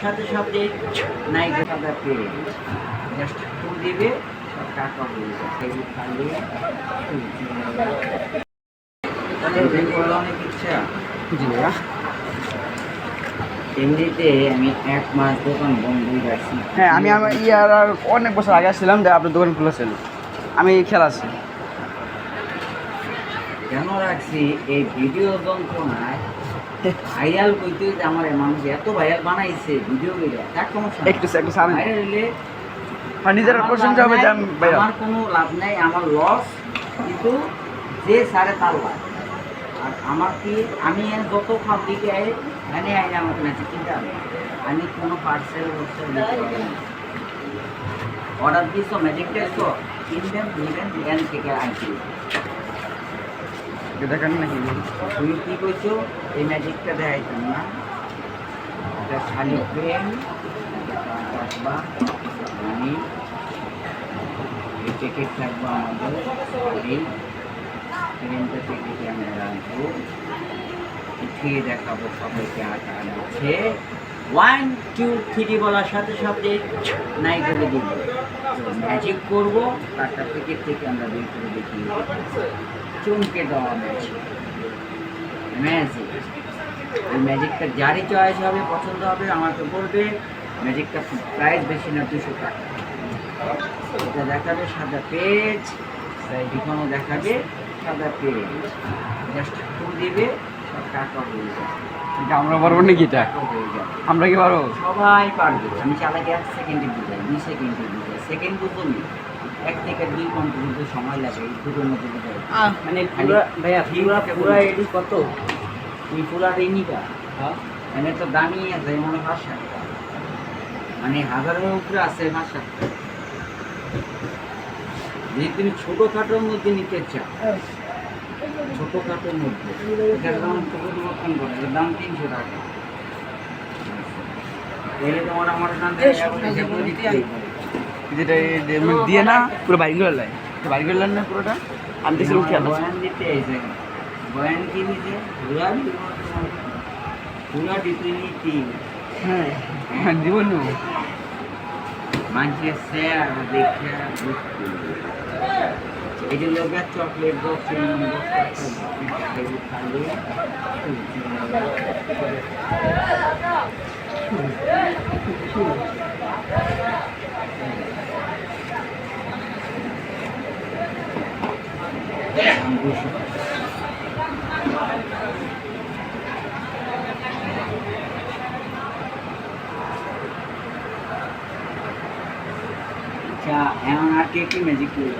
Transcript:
সাথে সাথে নাই কথা পেয়ে জাস্ট ফুল দিবে কাকা বলবে অনেক ইচ্ছা এমনিতে আমি 1 মাস দোকান বন্ধই রাখছি। হ্যাঁ আমি আমার আর অনেক বছর আগে আসছিলাম যে আপনার দোকান খুলেছিল, আমি খেলাছি কেন রাখছি এই ভিডিও যন্ত্রণায় ভাইরাল কইতে যে আমার মানুষ এত ভাইরাল বানাইছে ভিডিও গুলো তার সমস্যা একটু সামনে ভাইরাল হলে নিজের প্রশংসা হবে যে আমার কোনো লাভ নাই, আমার লস, কিন্তু যে সারে তার লাভ। আর আমার কি আমি যত খাপ দিকে এনে আইনে আমার কাছে চিন্তা হবে আমি কোনো পার্সেল অর্ডার দিয়েছো ম্যাজিক টেস্ট কিনবেন নিবেন এখান থেকে আনছি দেখেন নাকি তুমি কী করছো এই ম্যাজিকটা দেখাইতাম না, এটা খালি পেন থাকবা আমি এই প্যাকেট থাকবো আমাদের এই পেনটা প্যাকেটে আমরা রাখবো উঠিয়ে দেখাবো সবাইকে আটা আছে 1 2 3 বলার সাথে সাথে নাই করে দিব ম্যাজিক করবো তারটা প্যাকেট থেকে আমরা বের করে দেখি চমকে দেওয়া ম্যাজিক। ওই ম্যাজিকটা যারই চয়েস হবে পছন্দ হবে আমাকে বলবে। ম্যাজিকটা প্রাইস বেশি না 200 টাকা। এটা দেখাবে সাদা পেজ, সাইডিখানেও দেখাবে সাদা পেজ, জাস্ট ফুল দিবে টাকা হয়ে যাবে। আমরা পারবো নাকি এটা? আমরা কি পারবো? সবাই পারবে। আমি চালাকে 1 সেকেন্ডে বুঝাই, 2 সেকেন্ডে বুঝাই, সেকেন্ড বুঝুন 1 থেকে 2 ঘন্টা কিন্তু সময় লাগে এই দুটোর মধ্যে বুঝাই। মানে পুরা ভাইয়া পুরা এডি কত তুই পুরা রেনিটা এনে তো দামি আছে মনে 5-7 টাকা, মানে 1000-এর উপরে আছে 5-7 টাকা। যদি তুমি ছোটোখাটোর মধ্যে নিতে চাও, ছোটোখাটোর মধ্যে এটার দাম পরিবর্তন করে, এটার দাম 300 টাকা। এলে তোমার আমার যেটা দিয়ে না পুরো বাইক লাই বাইক গেলেন না পুরোটা আমি দেখছিলাম খেয়াল বয়ান দিতে এসে বয়ান কি নিতে পুরা দিতে নিতি। হ্যাঁ জীবন মানুষের শেয়ার দেখে এই যে লোকের চকলেট বক্স আচ্ছা এমন আর কি ম্যাজিক করে